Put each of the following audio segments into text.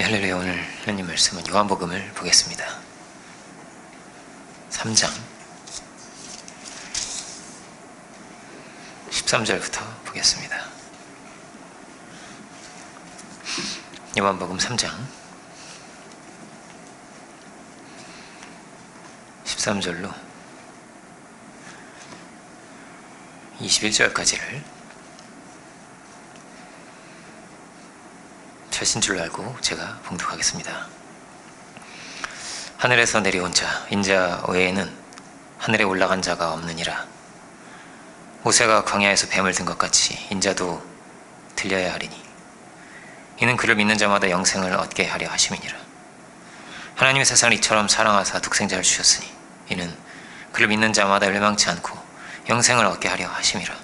할렐루야. 오늘 하나님 말씀은 요한복음을 보겠습니다. 3장 13절부터 보겠습니다. 요한복음 3장 13절로 21절까지를 자신 줄 알고 제가 봉독하겠습니다. 하늘에서 내려온 자 인자 외에는 하늘에 올라간 자가 없느니라. 모세가 광야에서 뱀을 든 것 같이 인자도 들려야 하리니 이는 그를 믿는 자마다 영생을 얻게 하려 하심이니라. 하나님의 세상을 이처럼 사랑하사 독생자를 주셨으니 이는 그를 믿는 자마다 멸망치 않고 영생을 얻게 하려 하심이라.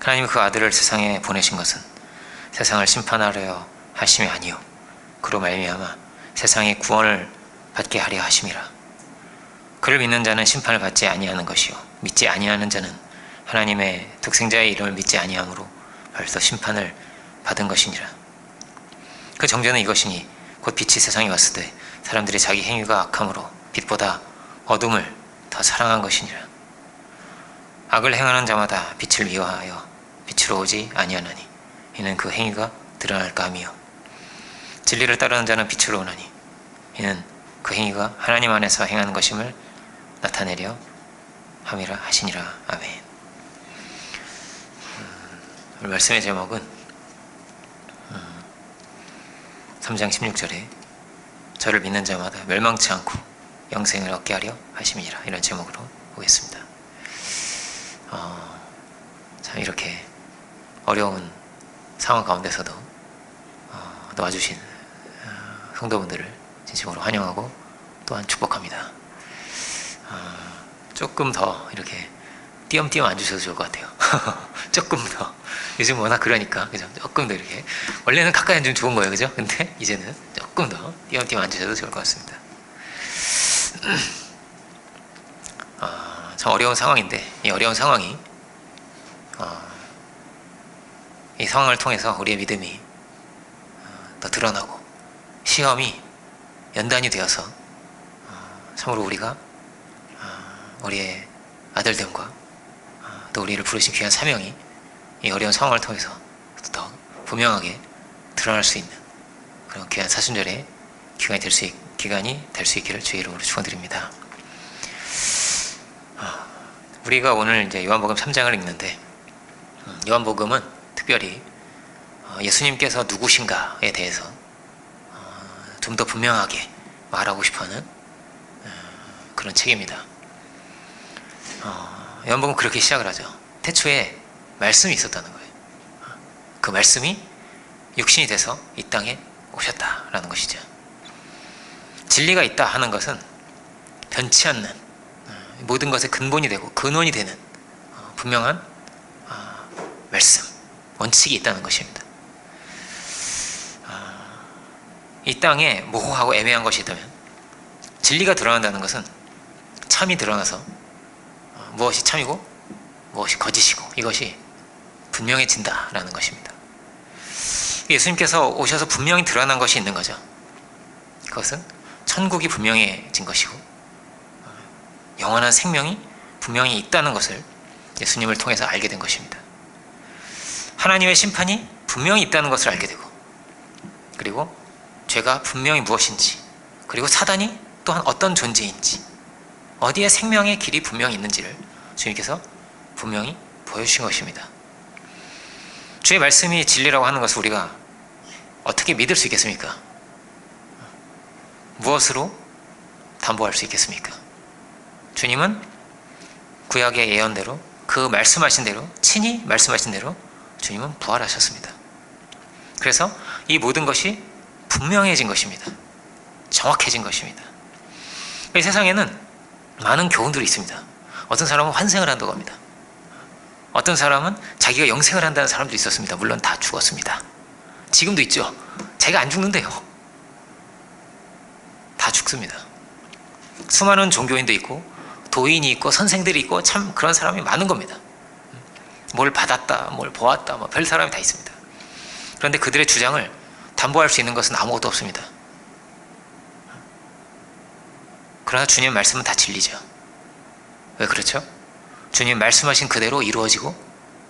하나님이 그 아들을 세상에 보내신 것은 세상을 심판하려 하심이 아니요 그로 말미암아 세상의 구원을 받게 하려 하심이라. 그를 믿는 자는 심판을 받지 아니하는 것이요 믿지 아니하는 자는 하나님의 독생자의 이름을 믿지 아니함으로 벌써 심판을 받은 것이니라. 그 정죄는 이것이니 곧 빛이 세상에 왔으되 사람들이 자기 행위가 악함으로 빛보다 어둠을 더 사랑한 것이니라. 악을 행하는 자마다 빛을 미워하여 빛으로 오지 아니하나니 이는 그 행위가 드러날까 함이요 진리를 따르는 자는 빛으로 오나니 이는 그 행위가 하나님 안에서 행하는 것임을 나타내려 함이라 하시니라. 아멘. 오늘 말씀의 제목은 3장 16절에 저를 믿는 자마다 멸망치 않고 영생을 얻게 하려 하심이니라, 이런 제목으로 보겠습니다. 참 이렇게 어려운 상황 가운데서도 도와주신 성도분들을 진심으로 환영하고 또한 축복합니다. 조금 더 이렇게 띄엄띄엄 앉으셔도 좋을 것 같아요. 조금 더. 요즘 워낙 그러니까, 그죠? 조금 더 이렇게. 원래는 가까이 앉으면 좋은 거예요, 그죠? 근데 이제는 조금 더 띄엄띄엄 앉으셔도 좋을 것 같습니다. 참 어려운 상황인데, 이 어려운 상황이 이 상황을 통해서 우리의 믿음이 더 드러나고 시험이 연단이 되어서 참으로 우리가 우리의 아들됨과 또 우리를 부르신 귀한 사명이 이 어려운 상황을 통해서 더 분명하게 드러날 수 있는 그런 귀한 사순절의 기간이 될 수 있기를 주의 이름으로 축원드립니다. 우리가 오늘 이제 요한복음 3장을 읽는데, 요한복음은 특별히 예수님께서 누구신가에 대해서 좀 더 분명하게 말하고 싶어하는 그런 책입니다. 요한복음은 그렇게 시작을 하죠. 태초에 말씀이 있었다는 거예요. 그 말씀이 육신이 돼서 이 땅에 오셨다라는 것이죠. 진리가 있다 하는 것은 변치 않는 모든 것의 근본이 되고 근원이 되는 분명한 말씀, 원칙이 있다는 것입니다. 이 땅에 모호하고 애매한 것이 있다면 진리가 드러난다는 것은 참이 드러나서 무엇이 참이고 무엇이 거짓이고 이것이 분명해진다라는 것입니다. 예수님께서 오셔서 분명히 드러난 것이 있는 거죠. 그것은 천국이 분명해진 것이고 영원한 생명이 분명히 있다는 것을 예수님을 통해서 알게 된 것입니다. 하나님의 심판이 분명히 있다는 것을 알게 되고, 그리고 죄가 분명히 무엇인지, 그리고 사단이 또한 어떤 존재인지, 어디에 생명의 길이 분명히 있는지를 주님께서 분명히 보여주신 것입니다. 주의 말씀이 진리라고 하는 것을 우리가 어떻게 믿을 수 있겠습니까? 무엇으로 담보할 수 있겠습니까? 주님은 구약의 예언대로, 그 말씀하신 대로, 친히 말씀하신 대로 주님은 부활하셨습니다. 그래서 이 모든 것이 분명해진 것입니다. 정확해진 것입니다. 이 세상에는 많은 교훈들이 있습니다. 어떤 사람은 환생을 한다고 합니다. 어떤 사람은 자기가 영생을 한다는 사람도 있었습니다. 물론 다 죽었습니다. 지금도 있죠. 자기가 안 죽는데요. 다 죽습니다. 수많은 종교인도 있고 도인이 있고 선생들이 있고 참 그런 사람이 많은 겁니다. 뭘 받았다, 뭘 보았다, 뭐 별 사람이 다 있습니다. 그런데 그들의 주장을 담보할 수 있는 것은 아무것도 없습니다. 그러나 주님의 말씀은 다 진리죠. 왜 그렇죠? 주님 말씀하신 그대로 이루어지고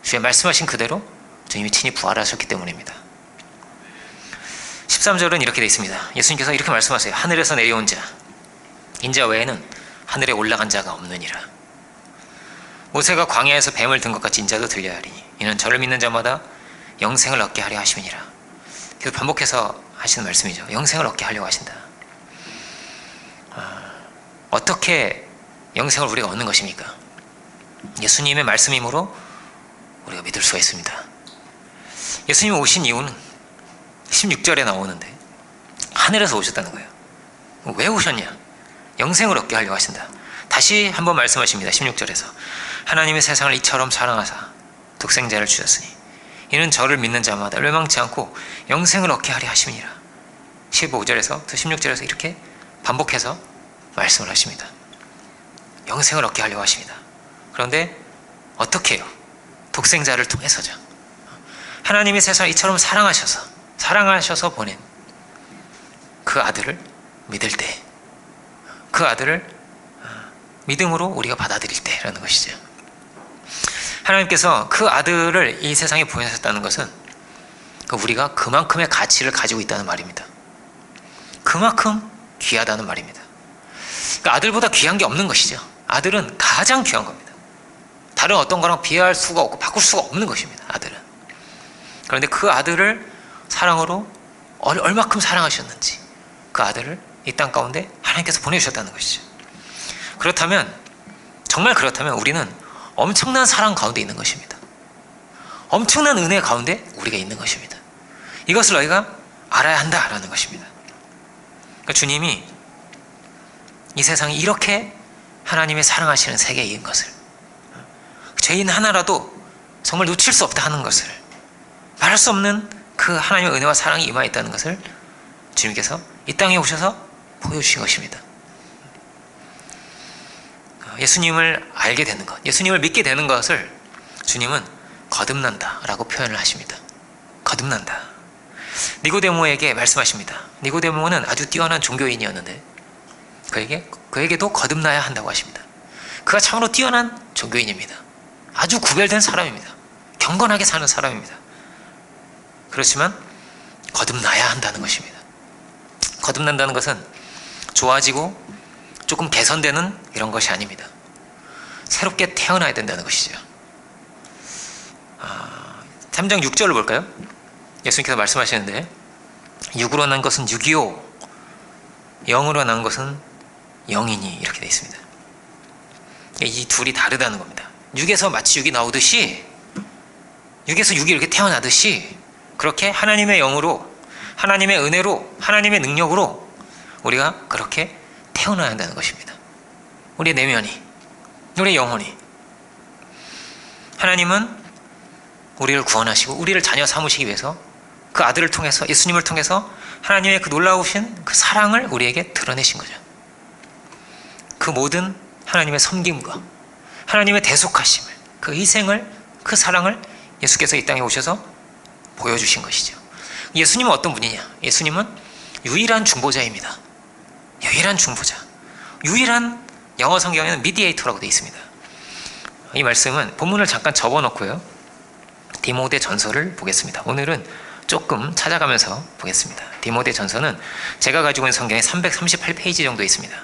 주님 말씀하신 그대로 주님이 친히 부활하셨기 때문입니다. 13절은 이렇게 되어 있습니다. 예수님께서 이렇게 말씀하세요. 하늘에서 내려온 자 인자 외에는 하늘에 올라간 자가 없느니라. 모세가 광야에서 뱀을 든 것 같이 인자도 들려야 하리니 이는 저를 믿는 자마다 영생을 얻게 하려 하심이니라. 계속 반복해서 하시는 말씀이죠. 영생을 얻게 하려고 하신다. 어떻게 영생을 우리가 얻는 것입니까? 예수님의 말씀이므로 우리가 믿을 수가 있습니다. 예수님이 오신 이유는 16절에 나오는데 하늘에서 오셨다는 거예요. 왜 오셨냐? 영생을 얻게 하려고 하신다. 다시 한번 말씀하십니다. 16절에서 하나님의 세상을 이처럼 사랑하사 독생자를 주셨으니 이는 저를 믿는 자마다 멸망치 않고 영생을 얻게 하려 하심이니라. 15절에서 또 16절에서 이렇게 반복해서 말씀을 하십니다. 영생을 얻게 하려고 하십니다. 그런데 어떻게 해요? 독생자를 통해서죠. 하나님이 세상을 이처럼 사랑하셔서 보낸 그 아들을 믿을 때, 그 아들을 믿음으로 우리가 받아들일 때라는 것이죠. 하나님께서 그 아들을 이 세상에 보내셨다는 것은 우리가 그만큼의 가치를 가지고 있다는 말입니다. 그만큼 귀하다는 말입니다. 그러니까 아들보다 귀한 게 없는 것이죠. 아들은 가장 귀한 겁니다. 다른 어떤 거랑 비교할 수가 없고 바꿀 수가 없는 것입니다. 아들은. 그런데 그 아들을 사랑으로 얼마큼 사랑하셨는지 그 아들을 이 땅 가운데 하나님께서 보내주셨다는 것이죠. 그렇다면 정말 그렇다면 우리는 엄청난 사랑 가운데 있는 것입니다. 엄청난 은혜 가운데 우리가 있는 것입니다. 이것을 너희가 알아야 한다라는 것입니다. 그러니까 주님이 이 세상이 이렇게 하나님의 사랑하시는 세계인 것을, 죄인 하나라도 정말 놓칠 수 없다 하는 것을, 말할 수 없는 그 하나님의 은혜와 사랑이 임하였다는 것을 주님께서 이 땅에 오셔서 보여주신 것입니다. 예수님을 알게 되는 것, 예수님을 믿게 되는 것을 주님은 거듭난다라고 표현을 하십니다. 거듭난다. 니고데모에게 말씀하십니다. 니고데모는 아주 뛰어난 종교인이었는데 그에게도 거듭나야 한다고 하십니다. 그가 참으로 뛰어난 종교인입니다. 아주 구별된 사람입니다. 경건하게 사는 사람입니다. 그렇지만 거듭나야 한다는 것입니다. 거듭난다는 것은 좋아지고 조금 개선되는 이런 것이 아닙니다. 새롭게 태어나야 된다는 것이죠. 3장 6절을 볼까요? 예수님께서 말씀하시는데 육으로 난 것은 육이요 영으로 난 것은 영이니 이렇게 되어 있습니다. 이 둘이 다르다는 겁니다. 육에서 마치 육이 나오듯이, 육에서 육이 이렇게 태어나듯이 그렇게 하나님의 영으로, 하나님의 은혜로, 하나님의 능력으로 우리가 그렇게 태어나야 한다는 것입니다. 우리의 내면이, 우리의 영혼이. 하나님은 우리를 구원하시고 우리를 자녀 삼으시기 위해서 그 아들을 통해서, 예수님을 통해서 하나님의 그 놀라우신 그 사랑을 우리에게 드러내신 거죠. 그 모든 하나님의 섬김과 하나님의 대속하심을, 그 희생을, 그 사랑을 예수께서 이 땅에 오셔서 보여주신 것이죠. 예수님은 어떤 분이냐? 예수님은 유일한 중보자입니다. 유일한 중보자. 유일한, 영어 성경에는 미디에이터라고 되어 있습니다. 이 말씀은 본문을 잠깐 접어놓고요, 디모데 전서를 보겠습니다. 오늘은 조금 찾아가면서 보겠습니다. 디모데 전서는 제가 가지고 있는 성경에 338페이지 정도 있습니다.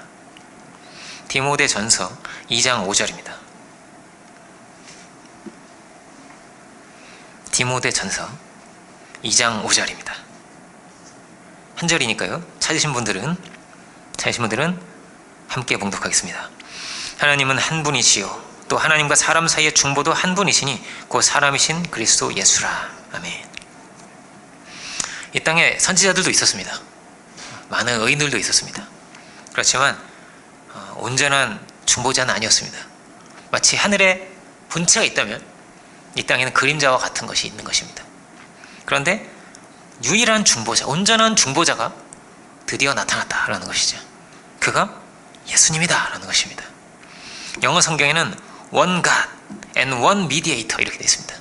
디모데 전서 2장 5절입니다. 디모데 전서 2장 5절입니다. 한 절이니까요. 찾으신 분들은 함께 봉독하겠습니다. 하나님은 한 분이시요 또 하나님과 사람 사이의 중보도 한 분이시니 그 사람이신 그리스도 예수라. 아멘. 이 땅에 선지자들도 있었습니다. 많은 의인들도 있었습니다. 그렇지만 온전한 중보자는 아니었습니다. 마치 하늘에 본체가 있다면 이 땅에는 그림자와 같은 것이 있는 것입니다. 그런데 유일한 중보자, 온전한 중보자가 드디어 나타났다라는 것이죠. 그가 예수님이다 라는 것입니다. 영어 성경에는 One God and One Mediator 이렇게 되어 있습니다.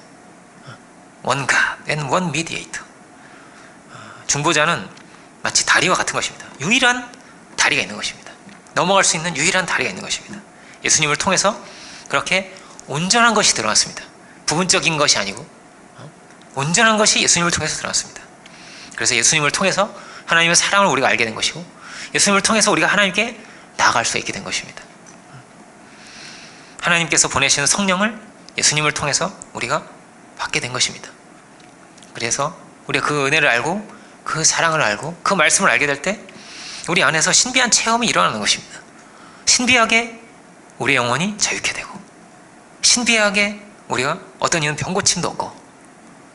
One God and One Mediator. 중보자는 마치 다리와 같은 것입니다. 유일한 다리가 있는 것입니다. 넘어갈 수 있는 유일한 다리가 있는 것입니다. 예수님을 통해서 그렇게 온전한 것이 드러났습니다. 부분적인 것이 아니고 온전한 것이 예수님을 통해서 드러났습니다. 그래서 예수님을 통해서 하나님의 사랑을 우리가 알게 된 것이고, 예수님을 통해서 우리가 하나님께 나아갈 수 있게 된 것입니다. 하나님께서 보내시는 성령을 예수님을 통해서 우리가 받게 된 것입니다. 그래서 우리가 그 은혜를 알고 그 사랑을 알고 그 말씀을 알게 될 때 우리 안에서 신비한 체험이 일어나는 것입니다. 신비하게 우리의 영혼이 자유케 되고, 신비하게 우리가 어떤 이는 병고침도 얻고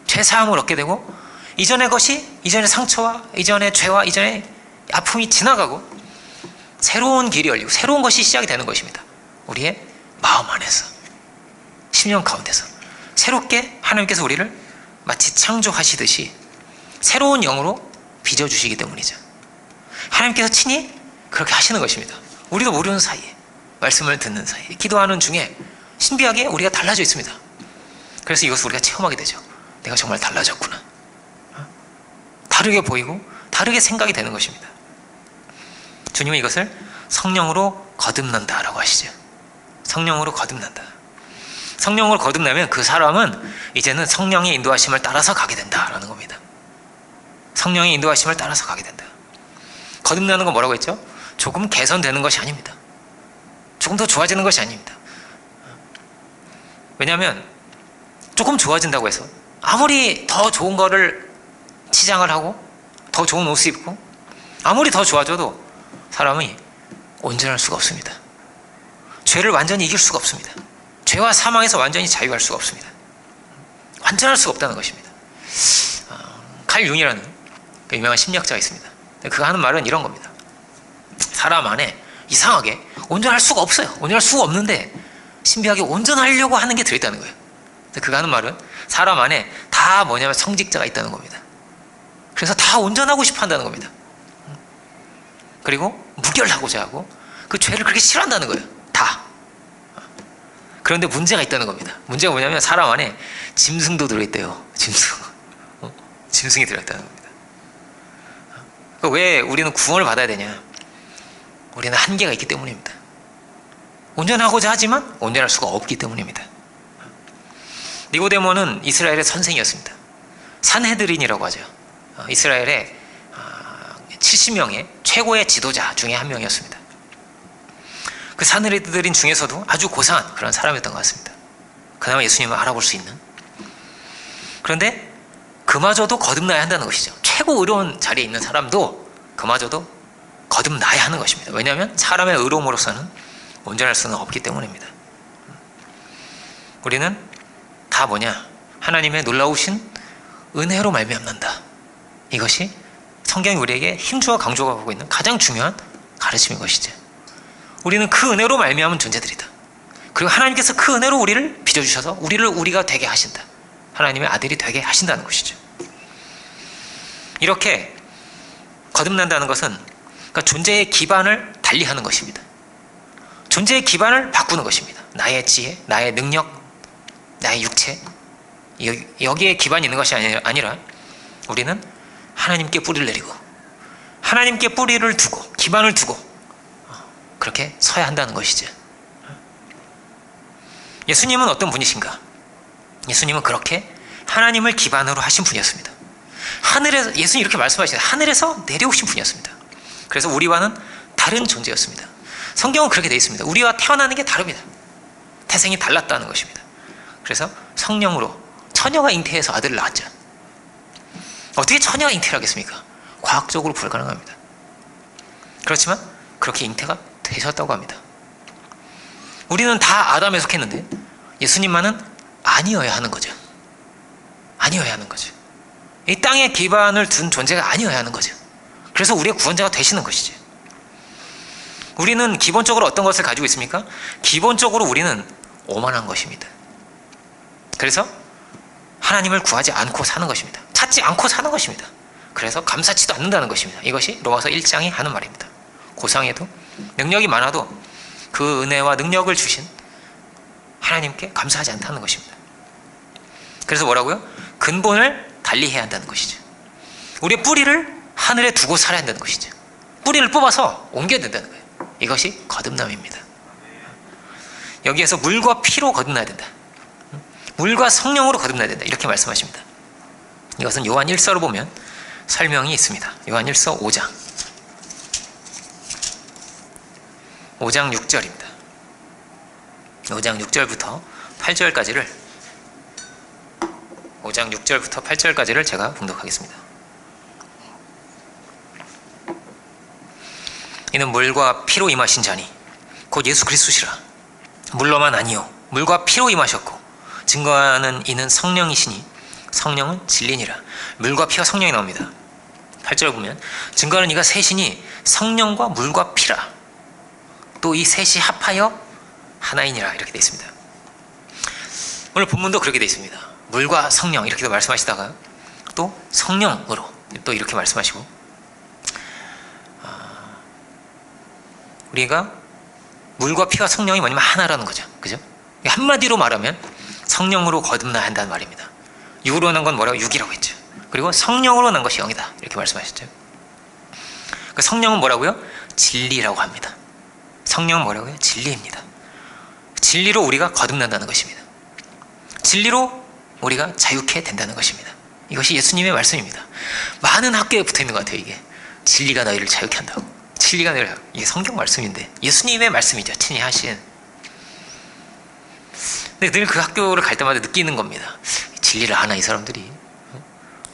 죄사함을 얻게 되고, 이전의 상처와 이전의 죄와 이전의 아픔이 지나가고 새로운 길이 열리고 새로운 것이 시작이 되는 것입니다. 우리의 마음 안에서, 심령 가운데서 새롭게 하나님께서 우리를 마치 창조하시듯이 새로운 영으로 빚어주시기 때문이죠. 하나님께서 친히 그렇게 하시는 것입니다. 우리도 모르는 사이에, 말씀을 듣는 사이에, 기도하는 중에 신비하게 우리가 달라져 있습니다. 그래서 이것을 우리가 체험하게 되죠. 내가 정말 달라졌구나. 다르게 보이고 다르게 생각이 되는 것입니다. 주님은 이것을 성령으로 거듭난다라고 하시죠. 성령으로 거듭난다. 성령으로 거듭나면 그 사람은 이제는 성령의 인도하심을 따라서 가게 된다라는 겁니다. 성령의 인도하심을 따라서 가게 된다. 거듭나는 건 뭐라고 했죠? 조금 개선되는 것이 아닙니다. 조금 더 좋아지는 것이 아닙니다. 왜냐하면 조금 좋아진다고 해서 아무리 더 좋은 거를 치장을 하고 더 좋은 옷을 입고 아무리 더 좋아져도 사람이 온전할 수가 없습니다. 죄를 완전히 이길 수가 없습니다. 죄와 사망에서 완전히 자유할 수가 없습니다. 완전할 수가 없다는 것입니다. 칼 융이라는 유명한 심리학자가 있습니다. 그가 하는 말은 이런 겁니다. 사람 안에 이상하게 온전할 수가 없어요. 온전할 수가 없는데 신비하게 온전하려고 하는 게 들어있다는 거예요. 그가 하는 말은 사람 안에 다 뭐냐면 성직자가 있다는 겁니다. 그래서 다 온전하고 싶어 한다는 겁니다. 그리고 무결하고자 하고 그 죄를 그렇게 싫어한다는 거예요. 다. 그런데 문제가 있다는 겁니다. 문제가 뭐냐면 사람 안에 짐승도 들어있대요. 짐승이 들어있다는 겁니다. 왜 우리는 구원을 받아야 되냐? 우리는 한계가 있기 때문입니다. 온전하고자 하지만 온전할 수가 없기 때문입니다. 니고데모는 이스라엘의 선생이었습니다. 산헤드린이라고 하죠. 이스라엘의 70명의 최고의 지도자 중에 한 명이었습니다. 그 산헤드린 중에서도 아주 고상한 그런 사람이었던 것 같습니다. 그나마 예수님을 알아볼 수 있는. 그런데 그마저도 거듭나야 한다는 것이죠. 최고 의로운 자리에 있는 사람도 그마저도 거듭나야 하는 것입니다. 왜냐하면 사람의 의로움으로서는 온전할 수는 없기 때문입니다. 우리는 다 뭐냐? 하나님의 놀라우신 은혜로 말미암는다. 이것이 성경이 우리에게 힘주어 강조가 하고 있는 가장 중요한 가르침인 것이죠. 우리는 그 은혜로 말미암은 존재들이다. 그리고 하나님께서 그 은혜로 우리를 빚어주셔서 우리를 우리가 되게 하신다. 하나님의 아들이 되게 하신다는 것이죠. 이렇게 거듭난다는 것은 그러니까 존재의 기반을 달리하는 것입니다. 존재의 기반을 바꾸는 것입니다. 나의 지혜, 나의 능력, 나의 육체, 여기에 기반이 있는 것이 아니라 우리는 하나님께 뿌리를 내리고 하나님께 뿌리를 두고 기반을 두고 그렇게 서야 한다는 것이죠. 예수님은 어떤 분이신가? 예수님은 그렇게 하나님을 기반으로 하신 분이었습니다. 하늘에서, 예수님이 이렇게 말씀하시는데 하늘에서 내려오신 분이었습니다. 그래서 우리와는 다른 존재였습니다. 성경은 그렇게 되어 있습니다. 우리와 태어나는 게 다릅니다. 태생이 달랐다는 것입니다. 그래서 성령으로 처녀가 잉태해서 아들을 낳았죠. 어떻게 처녀가 잉태를 하겠습니까? 과학적으로 불가능합니다. 그렇지만 그렇게 잉태가 되셨다고 합니다. 우리는 다 아담에 속했는데 예수님만은 아니어야 하는 거죠. 아니어야 하는 거죠. 이 땅에 기반을 둔 존재가 아니어야 하는 거죠. 그래서 우리의 구원자가 되시는 것이죠. 우리는 기본적으로 어떤 것을 가지고 있습니까? 기본적으로 우리는 오만한 것입니다. 그래서 하나님을 구하지 않고 사는 것입니다. 찾지 않고 사는 것입니다. 그래서 감사치도 않는다는 것입니다. 이것이 로마서 1장이 하는 말입니다. 고상해도 능력이 많아도 그 은혜와 능력을 주신 하나님께 감사하지 않다는 것입니다. 그래서 뭐라고요? 근본을 달리해야 한다는 것이죠. 우리의 뿌리를 하늘에 두고 살아야 한다는 것이죠. 뿌리를 뽑아서 옮겨야 된다는 거예요. 이것이 거듭남입니다. 여기에서 물과 피로 거듭나야 된다. 물과 성령으로 거듭나야 된다. 이렇게 말씀하십니다. 이것은 요한 1서로 보면 설명이 있습니다. 요한 1서 5장 6절입니다. 5장 6절부터 8절까지를 5장 6절부터 8절까지를 제가 봉독하겠습니다. 이는 물과 피로 임하신 자니 곧 예수 그리스도시라. 물로만 아니요 물과 피로 임하셨고 증거하는 이는 성령이시니 성령은 진리니라. 물과 피와 성령이 나옵니다. 8절 보면 증거하는 이가 셋이니 성령과 물과 피라. 또 이 셋이 합하여 하나이니라. 이렇게 되어 있습니다. 오늘 본문도 그렇게 되어 있습니다. 물과 성령 이렇게도 말씀하시다가 또 성령으로 또 이렇게 말씀하시고, 우리가 물과 피와 성령이 뭐냐면 하나라는 거죠. 그죠? 한마디로 말하면 성령으로 거듭나야 한다는 말입니다. 육으로 난 건 뭐라고? 육이라고 했죠. 그리고 성령으로 난 것이 영이다. 이렇게 말씀하셨죠. 그 성령은 뭐라고요? 진리라고 합니다. 성령은 뭐라고요? 진리입니다. 진리로 우리가 거듭난다는 것입니다. 진리로 우리가 자유케 된다는 것입니다. 이것이 예수님의 말씀입니다. 많은 학교에 붙어있는 것 같아요. 이게 진리가 너희를 자유케 한다고. 진리가 너희를, 이게 성경 말씀인데 예수님의 말씀이죠. 친히 하신. 근데 늘 그 학교를 갈 때마다 느끼는 겁니다. 진리를 아나 이 사람들이.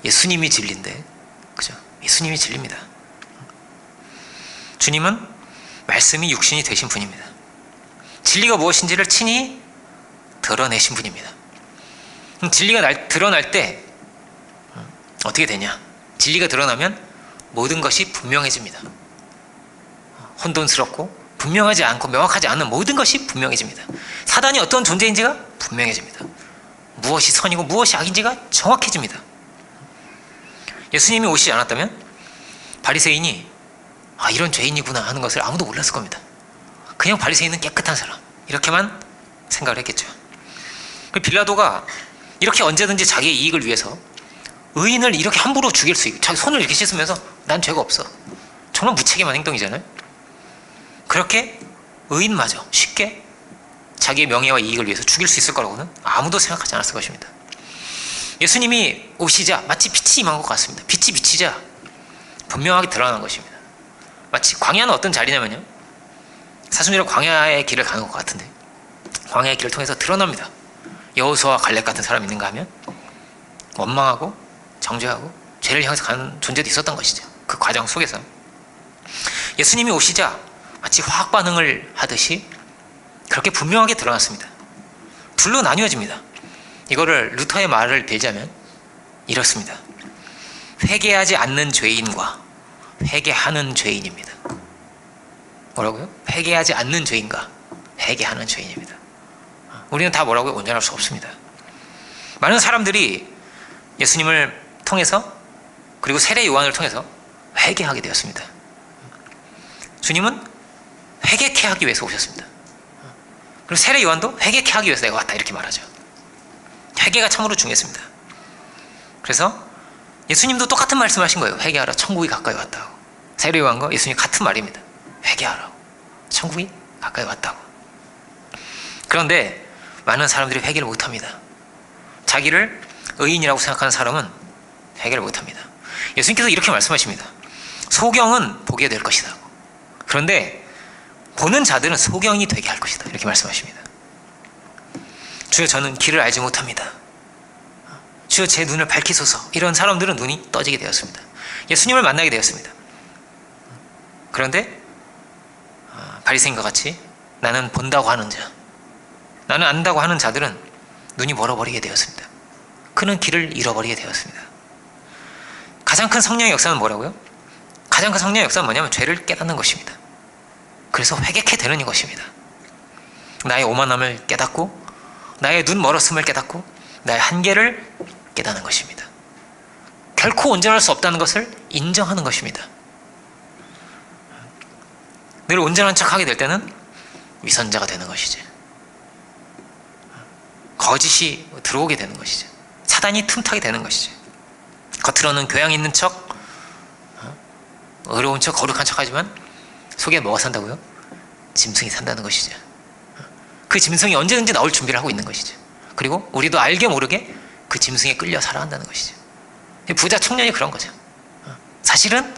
예수님이 진리인데, 그죠? 예수님이 진리입니다. 주님은 말씀이 육신이 되신 분입니다. 진리가 무엇인지를 친히 드러내신 분입니다. 진리가 드러날 때 어떻게 되냐? 진리가 드러나면 모든 것이 분명해집니다. 혼돈스럽고 분명하지 않고 명확하지 않은 모든 것이 분명해집니다. 사단이 어떤 존재인지가 분명해집니다. 무엇이 선이고 무엇이 악인지가 정확해집니다. 예수님이 오시지 않았다면 바리새인이 이런 죄인이구나 하는 것을 아무도 몰랐을 겁니다. 그냥 바리새인은 깨끗한 사람 이렇게만 생각을 했겠죠. 빌라도가 이렇게 언제든지 자기의 이익을 위해서 의인을 이렇게 함부로 죽일 수 있고 자기 손을 이렇게 씻으면서 난 죄가 없어. 정말 무책임한 행동이잖아요. 그렇게 의인마저 쉽게 자기의 명예와 이익을 위해서 죽일 수 있을 거라고는 아무도 생각하지 않았을 것입니다. 예수님이 오시자 마치 빛이 임한 것 같습니다. 빛이 비치자 분명하게 드러난 것입니다. 마치 광야는 어떤 자리냐면요, 사순이라 광야의 길을 가는 것 같은데 광야의 길을 통해서 드러납니다. 여호수아와 갈렙 같은 사람이 있는가 하면 원망하고 정죄하고 죄를 향해서 가는 존재도 있었던 것이죠. 그 과정 속에서 예수님이 오시자 마치 화학 반응을 하듯이 그렇게 분명하게 드러났습니다. 둘로 나뉘어집니다. 이거를 루터의 말을 빌자면 이렇습니다. 회개하지 않는 죄인과 회개하는 죄인입니다. 뭐라고요? 회개하지 않는 죄인과 회개하는 죄인입니다. 우리는 다 뭐라고요? 온전할 수 없습니다. 많은 사람들이 예수님을 통해서 그리고 세례 요한을 통해서 회개하게 되었습니다. 주님은 회개케 하기 위해서 오셨습니다. 그리고 세례 요한도 회개케 하기 위해서 내가 왔다 이렇게 말하죠. 회개가 참으로 중요했습니다. 그래서 예수님도 똑같은 말씀을 하신 거예요. 회개하라, 천국이 가까이 왔다고. 세례 요한과 예수님 같은 말입니다. 회개하라고, 천국이 가까이 왔다고. 그런데 많은 사람들이 회개를 못합니다. 자기를 의인이라고 생각하는 사람은 회개를 못합니다. 예수님께서 이렇게 말씀하십니다. 소경은 보게 될 것이다. 그런데 보는 자들은 소경이 되게 할 것이다. 이렇게 말씀하십니다. 주여 저는 길을 알지 못합니다. 주여 제 눈을 밝히소서. 이런 사람들은 눈이 떠지게 되었습니다. 예수님을 만나게 되었습니다. 그런데 바리새인과 같이 나는 본다고 하는 자, 나는 안다고 하는 자들은 눈이 멀어버리게 되었습니다. 그는 길을 잃어버리게 되었습니다. 가장 큰 성령의 역사는 뭐라고요? 가장 큰 성령의 역사는 뭐냐면 죄를 깨닫는 것입니다. 그래서 회개케 되는 것입니다. 나의 오만함을 깨닫고 나의 눈 멀었음을 깨닫고 나의 한계를 깨닫는 것입니다. 결코 온전할 수 없다는 것을 인정하는 것입니다. 늘 온전한 척하게 될 때는 위선자가 되는 것이죠. 거짓이 들어오게 되는 것이죠. 사단이 틈타게 되는 것이죠. 겉으로는 교양 있는 척, 어려운 척 거룩한 척하지만 속에 뭐가 산다고요? 짐승이 산다는 것이죠. 그 짐승이 언제든지 나올 준비를 하고 있는 것이죠. 그리고 우리도 알게 모르게 그 짐승에 끌려 살아간다는 것이죠. 부자 청년이 그런 거죠. 사실은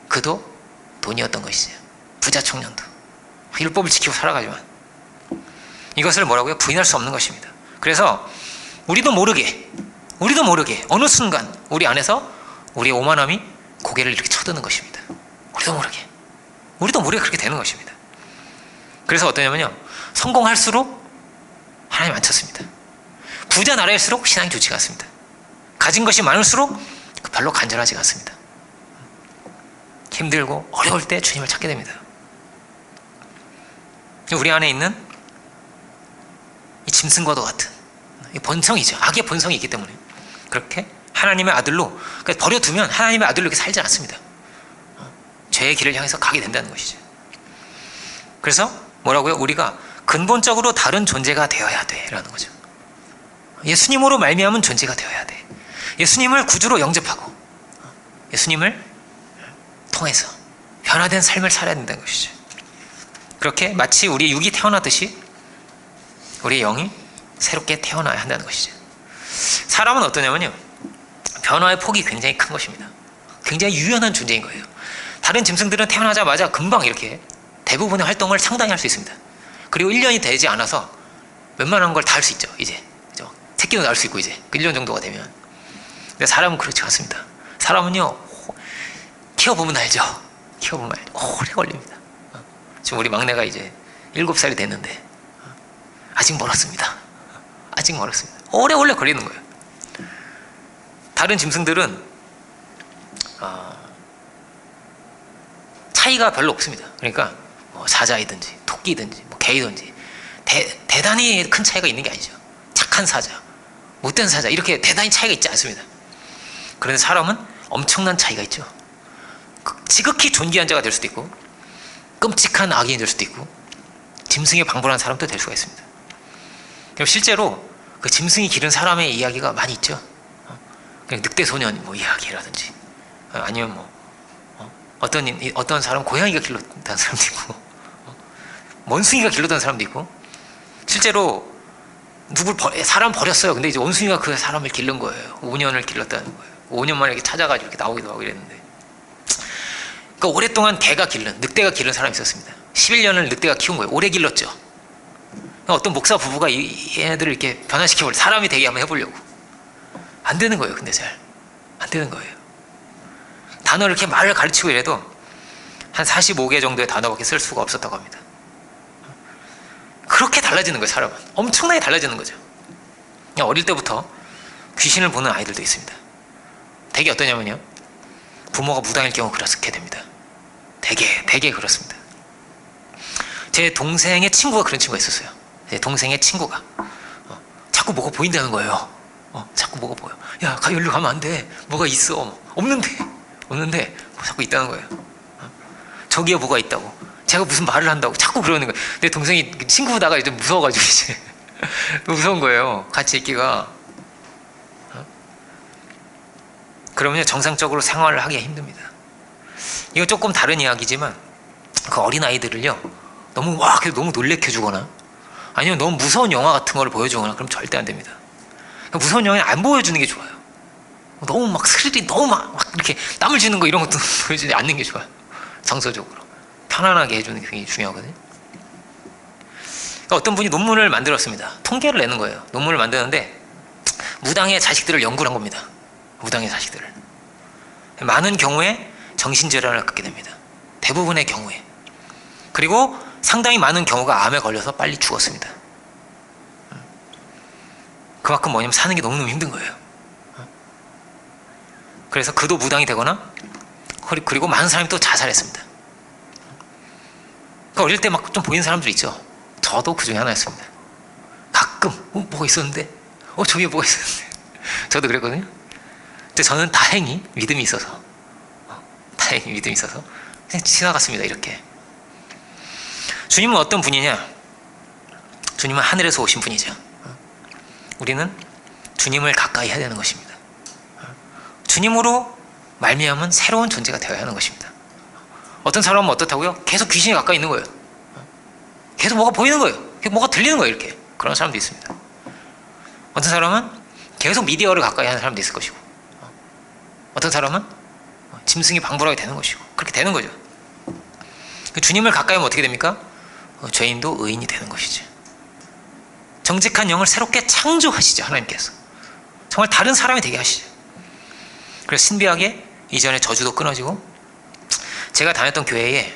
그도 돈이었던 것이죠. 부자 청년도 율법을 지키고 살아가지만 이것을 뭐라고요? 부인할 수 없는 것입니다. 그래서 우리도 모르게 어느 순간 우리 안에서 우리의 오만함이 고개를 이렇게 쳐드는 것입니다. 우리도 모르게 그렇게 되는 것입니다. 그래서 어떠냐면요, 성공할수록 하나님 안 찾습니다. 부자 나라일수록 신앙이 좋지가 않습니다. 가진 것이 많을수록 별로 간절하지가 않습니다. 힘들고 어려울 때 주님을 찾게 됩니다. 우리 안에 있는 이 짐승과도 같은 이 본성이죠. 악의 본성이 있기 때문에 그렇게 하나님의 아들로, 그러니까 버려두면 하나님의 아들로 이렇게 살지 않습니다. 죄의 길을 향해서 가게 된다는 것이죠. 그래서 뭐라고요? 우리가 근본적으로 다른 존재가 되어야 돼라는 거죠. 예수님으로 말미암은 존재가 되어야 돼. 예수님을 구주로 영접하고 예수님을 통해서 변화된 삶을 살아야 된다는 것이죠. 그렇게 마치 우리 육이 태어나듯이 우리의 영이 새롭게 태어나야 한다는 것이죠. 사람은 어떠냐면요, 변화의 폭이 굉장히 큰 것입니다. 굉장히 유연한 존재인 거예요. 다른 짐승들은 태어나자마자 금방 이렇게 대부분의 활동을 상당히 할 수 있습니다. 그리고 1년이 되지 않아서 웬만한 걸 다 할 수 있죠. 이제 새끼도 낳을 수 있고 이제 1년 정도가 되면. 근데 사람은 그렇지 않습니다. 사람은요, 키워보면 알죠. 오래 걸립니다. 지금 우리 막내가 이제 7살이 됐는데 아직 멀었습니다. 오래 걸리는 거예요. 다른 짐승들은 차이가 별로 없습니다. 그러니까 뭐 사자이든지 토끼든지 뭐 개이든지 대단히 큰 차이가 있는 게 아니죠. 착한 사자, 못된 사자, 이렇게 대단히 차이가 있지 않습니다. 그런데 사람은 엄청난 차이가 있죠. 지극히 존귀한 자가 될 수도 있고 끔찍한 악인이 될 수도 있고 짐승에 방불한 사람도 될 수가 있습니다. 실제로 그 짐승이 기른 사람의 이야기가 많이 있죠. 그냥 늑대 소년 뭐 이야기라든지, 아니면 뭐 어떤 사람 고양이가 길렀다는 사람도 있고, 원숭이가 길렀다는 사람도 있고, 실제로 사람 버렸어요. 근데 이제 원숭이가 그 사람을 기른 거예요. 5년을 길렀다는 거예요. 5년 만에 이렇게 찾아가지고 이렇게 나오기도 하고 이랬는데, 그러니까 오랫동안 늑대가 기른 사람이 있었습니다. 11년을 늑대가 키운 거예요. 오래 길렀죠. 어떤 목사 부부가 얘네들을 이렇게 변화시켜버려, 사람이 되게 한번 해보려고. 안 되는 거예요. 근데 잘 안 되는 거예요. 단어를 이렇게 말을 가르치고 이래도 한 45개 정도의 단어밖에 쓸 수가 없었다고 합니다. 그렇게 달라지는 거예요. 사람은 엄청나게 달라지는 거죠. 그냥 어릴 때부터 귀신을 보는 아이들도 있습니다. 되게 어떠냐면요, 부모가 무당일 경우 그렇게 됩니다. 되게 그렇습니다. 제 동생의 친구가 그런 친구가 있었어요. 제 동생의 친구가 자꾸 뭐가 보인다는 거예요. 자꾸 뭐가 보여. 야, 여기로 가면 안 돼. 뭐가 있어. 없는데 뭐 자꾸 있다는 거예요. 저기에 뭐가 있다고. 제가 무슨 말을 한다고 자꾸 그러는 거예요. 내 동생이 친구다가 이제 무서워가지고 이제 무서운 거예요. 같이 있기가. 그러면 정상적으로 생활을 하기가 힘듭니다. 이거 조금 다른 이야기지만 그 어린 아이들을요, 너무 놀래켜주거나 아니면 너무 무서운 영화 같은 걸 보여주거나 그럼 절대 안 됩니다. 무서운 영화는 안 보여주는 게 좋아요. 너무 막 스릴이 너무 막 이렇게 땀을 쥐는 거 이런 것도 보여주지 않는 게 좋아요. 정서적으로 편안하게 해주는 게 굉장히 중요하거든요. 그러니까 어떤 분이 논문을 만들었습니다. 통계를 내는 거예요. 논문을 만드는데 무당의 자식들을 연구를 한 겁니다. 무당의 자식들을. 많은 경우에 정신질환을 갖게 됩니다. 대부분의 경우에. 그리고 상당히 많은 경우가 암에 걸려서 빨리 죽었습니다. 그만큼 뭐냐면 사는 게 너무너무 힘든 거예요. 그래서 그도 무당이 되거나, 그리고 많은 사람이 또 자살했습니다. 그러니까 어릴 때 막 좀 보이는 사람들 있죠. 저도 그 중에 하나였습니다. 가끔 뭐가 있었는데, 저 위에 뭐가 있었는데, 저도 그랬거든요. 근데 저는 다행히 믿음이 있어서 그냥 지나갔습니다. 이렇게. 주님은 어떤 분이냐? 주님은 하늘에서 오신 분이죠. 우리는 주님을 가까이 해야 되는 것입니다. 주님으로 말미암은 새로운 존재가 되어야 하는 것입니다. 어떤 사람은 어떻다고요? 계속 귀신이 가까이 있는 거예요. 계속 뭐가 보이는 거예요. 계속 뭐가 들리는 거예요. 이렇게. 그런 사람도 있습니다. 어떤 사람은 계속 미디어를 가까이 하는 사람도 있을 것이고, 어떤 사람은 짐승이 방불하게 되는 것이고, 그렇게 되는 거죠. 주님을 가까이 하면 어떻게 됩니까? 죄인도 의인이 되는 것이죠. 정직한 영을 새롭게 창조하시죠. 하나님께서 정말 다른 사람이 되게 하시죠. 그래서 신비하게 이전에 저주도 끊어지고, 제가 다녔던 교회에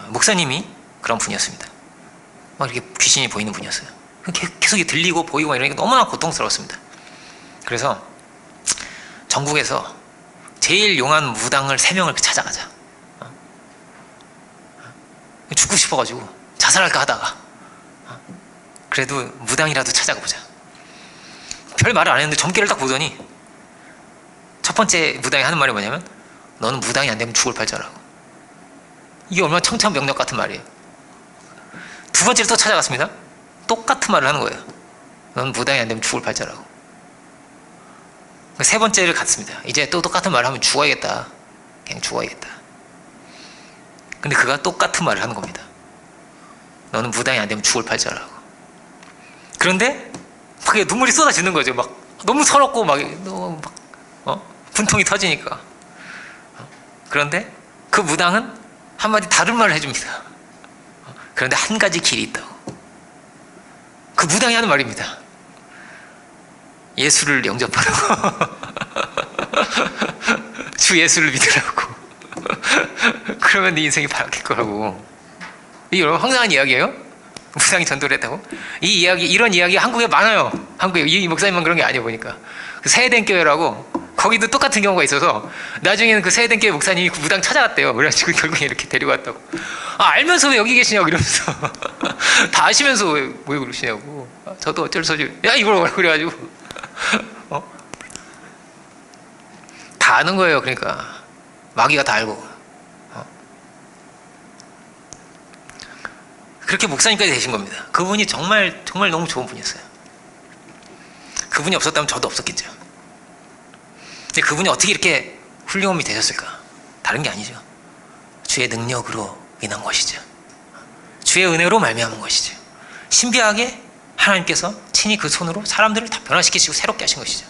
목사님이 그런 분이었습니다. 막 이렇게 귀신이 보이는 분이었어요. 계속 들리고 보이고 이러니까 너무나 고통스러웠습니다. 그래서 전국에서 제일 용한 무당을 3명을 찾아가자. 죽고 싶어가지고 자살할까 하다가 그래도 무당이라도 찾아가 보자. 별 말을 안 했는데 점괘를 딱 보더니 첫 번째 무당이 하는 말이 뭐냐면, 너는 무당이 안 되면 죽을 팔자라고. 이게 얼마나 청천벽력 같은 말이에요. 두 번째를 또 찾아갔습니다. 똑같은 말을 하는 거예요. 너는 무당이 안 되면 죽을 팔자라고. 세 번째를 갔습니다. 이제 또 똑같은 말을 하면 죽어야겠다. 그냥 죽어야겠다. 근데 그가 똑같은 말을 하는 겁니다. 너는 무당이 안 되면 죽을 팔자라고. 그런데 막 눈물이 쏟아지는 거죠. 막 너무 서럽고 너무 분통이 터지니까. 그런데 그 무당은 한마디 다른 말을 해줍니다. 그런데 한 가지 길이 있다고. 그 무당이 하는 말입니다. 예수를 영접하라고. 주 예수를 믿으라고. 그러면 네 인생이 바뀔 거라고. 이게 여러분 황당한 이야기예요? 무당이 전도를 했다고? 이런 이야기 한국에 많아요. 한국에 이 목사님만 그런 게 아니에요. 보니까 그 세eden 교회라고, 거기도 똑같은 경우가 있어서 나중에는 그 세eden 교회 목사님이 그 무당 찾아갔대요. 그래가지고 결국에 이렇게 데리고 왔다고. 알면서 왜 여기 계시냐고 이러면서 다 아시면서 왜 그러시냐고. 저도 어쩔 수 없이 야 이걸 뭐라 그래가지고 다 아는 거예요. 그러니까 마귀가 다 알고. 그렇게 목사님까지 되신 겁니다. 그분이 정말 너무 좋은 분이었어요. 그분이 없었다면 저도 없었겠죠. 근데 그분이 어떻게 이렇게 훌륭한 분이 되셨을까? 다른 게 아니죠. 주의 능력으로 인한 것이죠. 주의 은혜로 말미암은 것이죠. 신비하게 하나님께서 친히 그 손으로 사람들을 다 변화시키시고 새롭게 하신 것이죠.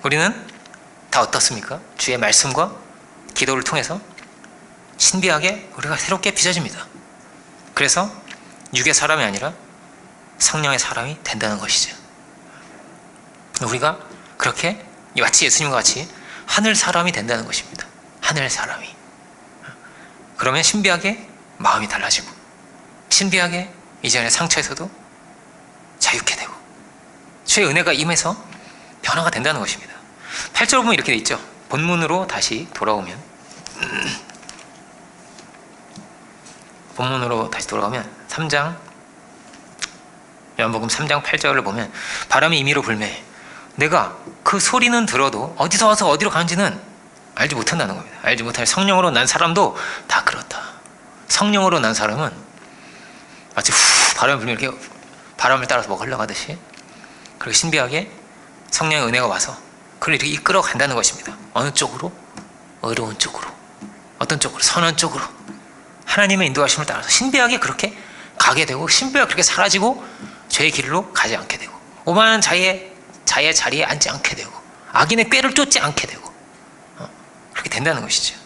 우리는 다 어떻습니까? 주의 말씀과 기도를 통해서 신비하게 우리가 새롭게 빚어집니다. 그래서 육의 사람이 아니라 성령의 사람이 된다는 것이죠. 우리가 그렇게 마치 예수님과 같이 하늘 사람이 된다는 것입니다. 하늘 사람이. 그러면 신비하게 마음이 달라지고, 신비하게 이전의 상처에서도 자유케 되고, 주의 은혜가 임해서 변화가 된다는 것입니다. 8절 보면 이렇게 돼 있죠. 본문으로 다시 돌아오면, 본문으로 다시 돌아가면 3장, 요한복음 3장 8절을 보면, 바람이 임의로 불매 내가 그 소리는 들어도 어디서 와서 어디로 가는지는 알지 못한다는 겁니다. 알지 못할 성령으로 난 사람도 다 그렇다. 성령으로 난 사람은 마치 바람이 불면 이렇게 바람을 따라서 뭐가 흘러가듯이, 그리고 신비하게 성령의 은혜가 와서 그걸 이렇게 이끌어 간다는 것입니다. 어느 쪽으로? 어려운 쪽으로. 어떤 쪽으로? 선한 쪽으로. 하나님의 인도하심을 따라서 신비하게 그렇게 가게 되고, 신비하게 그렇게 사라지고, 죄의 길로 가지 않게 되고, 오만한 자의 자리에 앉지 않게 되고, 악인의 꾀를 쫓지 않게 되고, 그렇게 된다는 것이죠.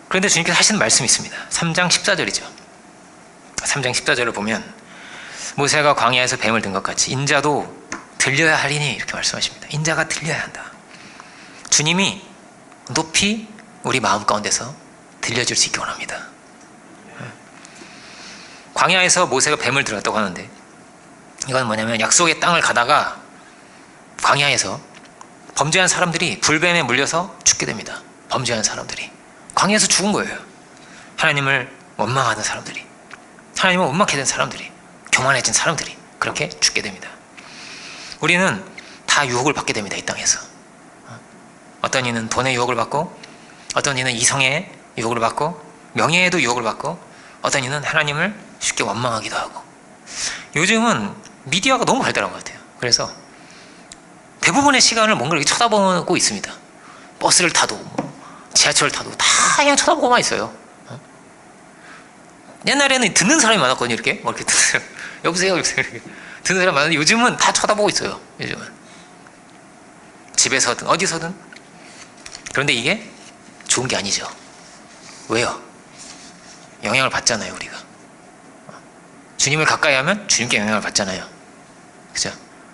그런데 주님께서 하시는 말씀이 있습니다. 3장 14절이죠. 3장 14절을 보면, 모세가 광야에서 뱀을 든 것 같이 인자도 들려야 하리니, 이렇게 말씀하십니다. 인자가 들려야 한다. 주님이 높이 우리 마음 가운데서 들려줄 수 있기 원합니다. 광야에서 모세가 뱀을 들었다고 하는데, 이건 뭐냐면 약속의 땅을 가다가 광야에서 범죄한 사람들이 불뱀에 물려서 죽게 됩니다. 범죄한 사람들이 광야에서 죽은 거예요. 하나님을 원망하는 사람들이, 하나님을 원망하게 된 사람들이, 교만해진 사람들이 그렇게 죽게 됩니다. 우리는 다 유혹을 받게 됩니다. 이 땅에서. 어떤 이는 돈의 유혹을 받고, 어떤 이는 이성의 유혹을 받고, 명예에도 유혹을 받고, 어떤 이는 하나님을 쉽게 원망하기도 하고. 요즘은 미디어가 너무 발달한 것 같아요. 그래서 대부분의 시간을 뭔가 이렇게 쳐다보고 있습니다. 버스를 타도 지하철 타도 다 그냥 쳐다보고만 있어요. 옛날에는 듣는 사람이 많았거든요. 이렇게 이렇게 듣는 사람, 여보세요 이렇게 듣는 사람 많은데 요즘은 다 쳐다보고 있어요. 요즘은 집에서든 어디서든. 그런데 이게 좋은 게 아니죠. 왜요? 영향을 받잖아요. 우리가 주님을 가까이 하면 주님께 영향을 받잖아요. 그죠?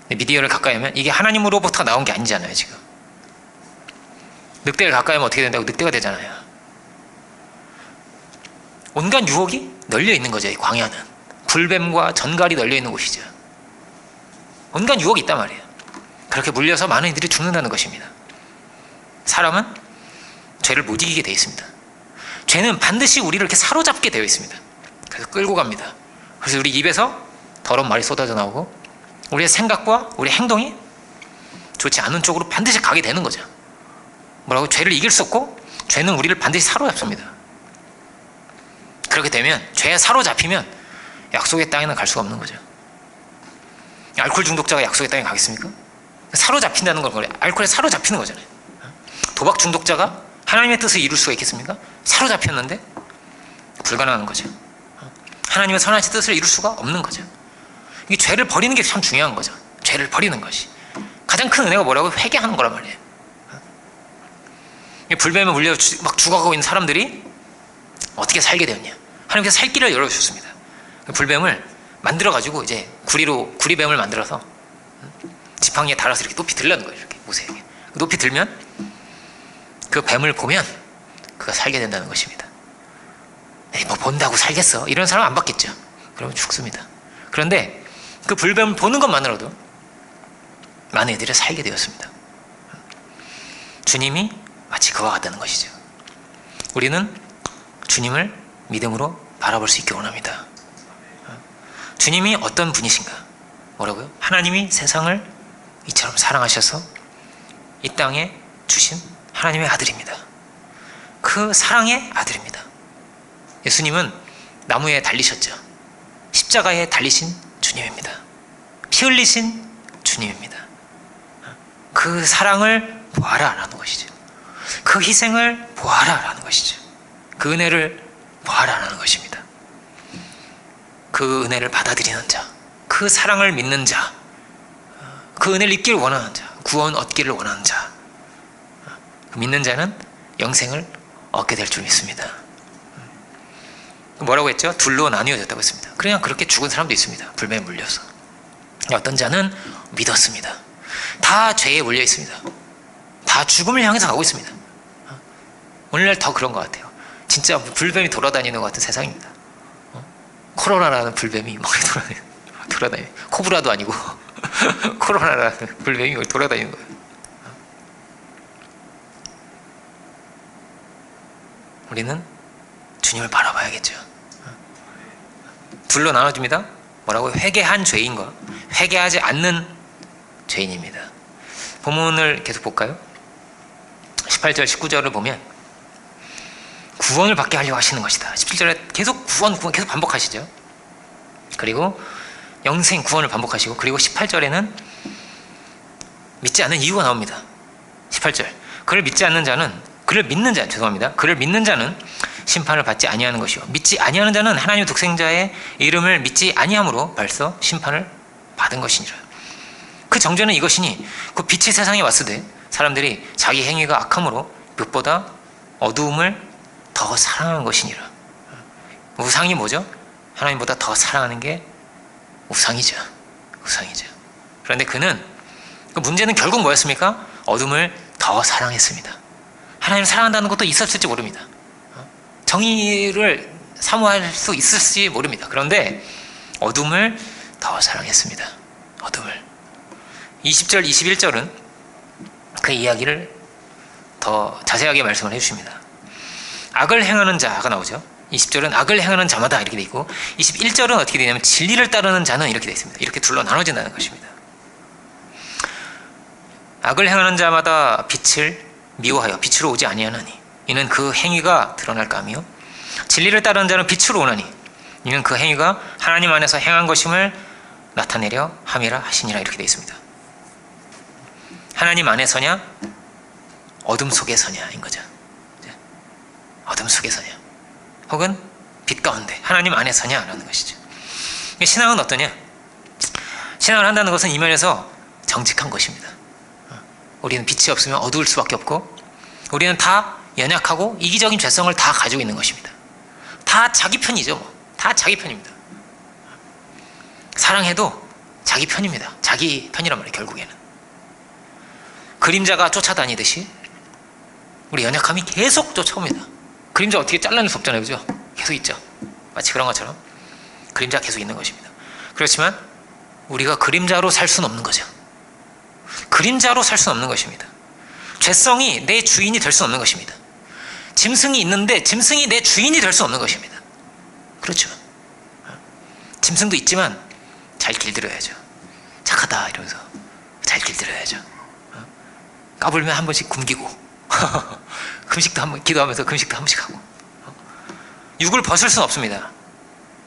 미디어를 가까이 하면 이게 하나님으로부터 나온 게 아니잖아요. 지금 늑대를 가까이 하면 어떻게 된다고? 늑대가 되잖아요. 온갖 유혹이 널려 있는 거죠. 이 광야는 굴뱀과 전갈이 널려 있는 곳이죠. 온갖 유혹이 있단 말이에요. 그렇게 물려서 많은 이들이 죽는다는 것입니다. 사람은 죄를 못 이기게 되어 있습니다. 죄는 반드시 우리를 이렇게 사로잡게 되어 있습니다. 그래서 끌고 갑니다. 그래서 우리 입에서 더러운 말이 쏟아져 나오고 우리의 생각과 우리의 행동이 좋지 않은 쪽으로 반드시 가게 되는 거죠. 뭐라고? 죄를 이길 수 없고 죄는 우리를 반드시 사로잡습니다. 그렇게 되면 죄에 사로잡히면 약속의 땅에는 갈 수가 없는 거죠. 알코올 중독자가 약속의 땅에 가겠습니까? 사로잡힌다는 건 알코올에 사로잡히는 거잖아요. 도박 중독자가 하나님의 뜻을 이룰 수가 있겠습니까? 사로잡혔는데 불가능한 거죠. 하나님의 선하신 뜻을 이룰 수가 없는 거죠. 이 죄를 버리는 게 참 중요한 거죠. 죄를 버리는 것이 가장 큰 은혜가 뭐라고? 회개하는 거란 말이에요. 불뱀에 물려 막 죽어가고 있는 사람들이 어떻게 살게 되었냐? 하나님께서 살 길을 열어주셨습니다. 불뱀을 만들어가지고 이제 구리뱀을 만들어서 지팡이에 달아서 이렇게 높이 들라는 거예요. 이렇게 모세에게 높이 들면 그 뱀을 보면 그가 살게 된다는 것입니다. 에이, 뭐 본다고 살겠어? 이런 사람 안 받겠죠. 그러면 죽습니다. 그런데 그 불뱀을 보는 것만으로도 많은 이들이 살게 되었습니다. 주님이 마치 그와 같다는 것이죠. 우리는 주님을 믿음으로 바라볼 수 있기 원합니다. 주님이 어떤 분이신가? 뭐라고요? 하나님이 세상을 이처럼 사랑하셔서 이 땅에 주신 하나님의 아들입니다. 그 사랑의 아들입니다. 예수님은 나무에 달리셨죠. 십자가에 달리신 주님입니다. 피 흘리신 주님입니다. 그 사랑을 보아라라는 것이죠. 그 희생을 보아라라는 것이죠. 그 은혜를 보아라라는 것입니다. 그 은혜를 받아들이는 자, 그 사랑을 믿는 자, 그 은혜를 입기를 원하는 자, 구원 얻기를 원하는 자, 믿는 자는 영생을 얻게 될 줄 믿습니다. 뭐라고 했죠? 둘로 나뉘어졌다고 했습니다. 그냥 그렇게 죽은 사람도 있습니다. 불뱀에 물려서. 어떤 자는 믿었습니다. 다 죄에 물려 있습니다. 다 죽음을 향해서 가고 있습니다. 오늘날 더 그런 것 같아요. 진짜 불뱀이 돌아다니는 것 같은 세상입니다. 코로나라는 불뱀이 막 돌아다니는 코브라도 아니고 코로나라는 불뱀이 돌아다니는 거예요. 우리는 주님을 바라봐야겠죠. 둘로 나눠집니다. 뭐라고? 회개한 죄인과 회개하지 않는 죄인입니다. 본문을 계속 볼까요? 18절 19절을 보면 구원을 받게 하려고 하시는 것이다. 17절에 계속 구원 계속 반복하시죠. 그리고 영생 구원을 반복하시고, 그리고 18절에는 믿지 않는 이유가 나옵니다. 18절 그를 믿지 않는 자는, 그를 믿는 자, 죄송합니다. 그를 믿는 자는 심판을 받지 아니하는 것이요 믿지 아니하는 자는 하나님의 독생자의 이름을 믿지 아니함으로 벌써 심판을 받은 것이니라. 그 정죄는 이것이니 그 빛이 세상에 왔으되 사람들이 자기 행위가 악함으로 빛보다 어두움을 더 사랑하는 것이니라. 우상이 뭐죠? 하나님보다 더 사랑하는 게 우상이죠. 우상이죠. 그런데 그는, 그 문제는 결국 뭐였습니까? 어둠을 더 사랑했습니다. 하나님을 사랑한다는 것도 있었을지 모릅니다. 정의를 사모할 수 있을지 모릅니다. 그런데 어둠을 더 사랑했습니다. 어둠을. 20절 21절은 그 이야기를 더 자세하게 말씀을 해주십니다. 악을 행하는 자가 나오죠. 20절은 악을 행하는 자마다 이렇게 돼 있고, 21절은 어떻게 되냐면 진리를 따르는 자는 이렇게 돼 있습니다. 이렇게 둘로 나눠진다는 것입니다. 악을 행하는 자마다 빛을 미워하여 빛으로 오지 아니하나니 이는 그 행위가 드러날까 하며, 진리를 따르는 자는 빛으로 오나니 이는 그 행위가 하나님 안에서 행한 것임을 나타내려 함이라 하시니라. 이렇게 되어 있습니다. 하나님 안에 서냐 어둠 속에 서냐인 거죠. 어둠 속에서냐, 혹은 빛 가운데 하나님 안에서냐라는 것이죠. 신앙은 어떠냐? 신앙을 한다는 것은 이면에서 정직한 것입니다. 우리는 빛이 없으면 어두울 수밖에 없고, 우리는 다 연약하고 이기적인 죄성을 다 가지고 있는 것입니다. 다 자기 편이죠. 다 자기 편입니다. 사랑해도 자기 편입니다. 자기 편이란 말이에요. 결국에는 그림자가 쫓아다니듯이 우리 연약함이 계속 쫓아옵니다. 그림자 어떻게 잘라낼 수 없잖아요. 그죠? 계속 있죠. 마치 그런 것처럼 그림자 계속 있는 것입니다. 그렇지만 우리가 그림자로 살 수는 없는 거죠. 그림자로 살 수는 없는 것입니다. 죄성이 내 주인이 될 수는 없는 것입니다. 짐승이 있는데 짐승이 내 주인이 될 수 없는 것입니다. 그렇죠. 짐승도 있지만 잘 길들여야죠. 착하다 이러면서 잘 길들여야죠. 까불면 한 번씩 굶기고 금식도 한 번, 기도하면서 금식도 한 번씩 하고. 육을 벗을 수는 없습니다.